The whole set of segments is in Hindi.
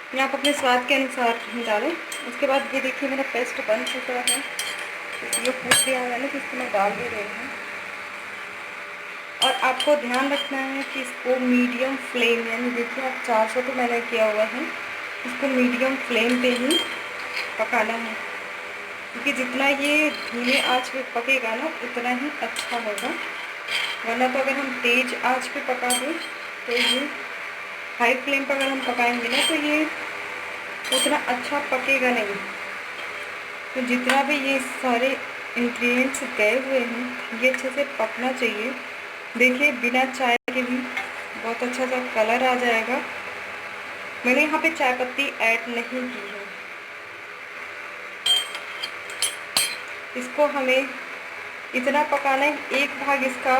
ये आप अपने स्वाद के अनुसार डालें। उसके बाद ये देखिए मेरा पेस्ट बन चुका है, ये फूट गया है ना, तो इसको मैं डाल दे रही हूँ। और आपको ध्यान रखना है कि इसको मीडियम फ्लेम, यानी देखिए आप 400 पे मैंने किया हुआ है, इसको मीडियम फ्लेम पे ही पकाना है, क्योंकि जितना ये धीमे आंच पे पकेगा ना उतना ही अच्छा होगा। वरना तो अगर हम तेज़ आंच पे पका दें तो ये हाई फ्लेम पर अगर हम पकाएंगे ना तो ये उतना अच्छा पकेगा नहीं। तो जितना भी ये सारे इंग्रेडिएंट्स गए हुए हैं ये अच्छे से पकना चाहिए। देखिए बिना चाय के भी बहुत अच्छा सा कलर आ जाएगा। मैंने यहाँ पे चाय पत्ती ऐड नहीं की है। इसको हमें इतना पकाना है, एक भाग इसका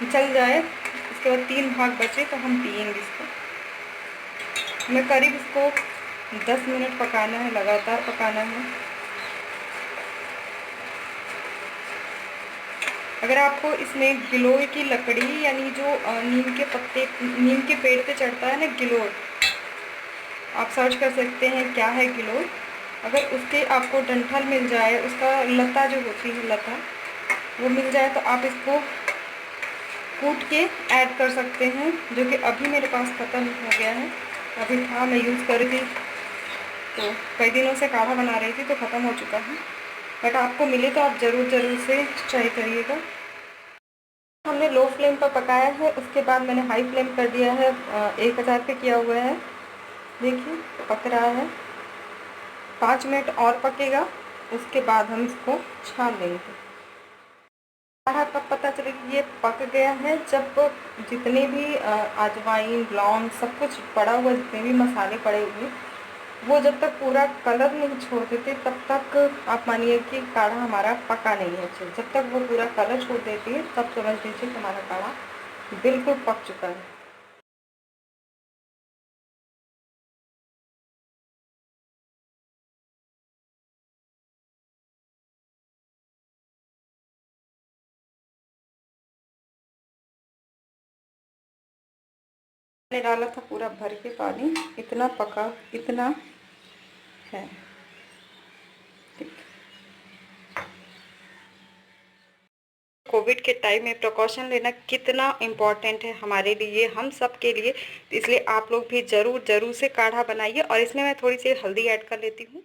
चल जाए, इसके बाद 3 भाग बचे तो हम पियेंगे इसको। हमें करीब इसको 10 मिनट पकाना है, लगातार पकाना है। अगर आपको इसमें गिलोय की लकड़ी, यानी जो नीम के पत्ते, नीम के पेड़ पे चढ़ता है ना गिलोय, आप सर्च कर सकते हैं क्या है गिलोय। अगर उसके आपको डंठल मिल जाए, उसका लता जो होती है लता, वो मिल जाए तो आप इसको कूट के ऐड कर सकते हैं, जो कि अभी मेरे पास ख़त्म हो गया है। अभी था, मैं यूज़ कर रही थी, तो कई दिनों से काढ़ा बना रही थी तो ख़त्म हो चुका है। बट आपको मिले तो आप ज़रूर से ट्राई करिएगा। हमने लो फ्लेम पर पकाया है, उसके बाद मैंने हाई फ्लेम कर दिया है, 1000 पे किया हुआ है। देखिए पक रहा है, 5 मिनट और पकेगा, उसके बाद हम इसको छान लेंगे। काढ़ा कब पता चलेगा ये पक गया है, जब जितने भी अजवाइन, लौंग, सब कुछ पड़ा हुआ, जितने भी मसाले पड़े हुए, वो जब तक पूरा कलर नहीं छोड़ देते तब तक आप मानिए कि काढ़ा हमारा पका नहीं है अच्छे। जब तक वो पूरा कलर छोड़ देती है तब समझ लीजिए कि हमारा काढ़ा बिल्कुल पक चुका है। मैंने डाला था पूरा भर के पानी, इतना पका, इतना है। कोविड के टाइम में प्रिकॉशन लेना कितना इम्पॉर्टेंट है हमारे लिए, हम सब के लिए। इसलिए आप लोग भी ज़रूर से काढ़ा बनाइए। और इसमें मैं थोड़ी सी हल्दी ऐड कर लेती हूँ।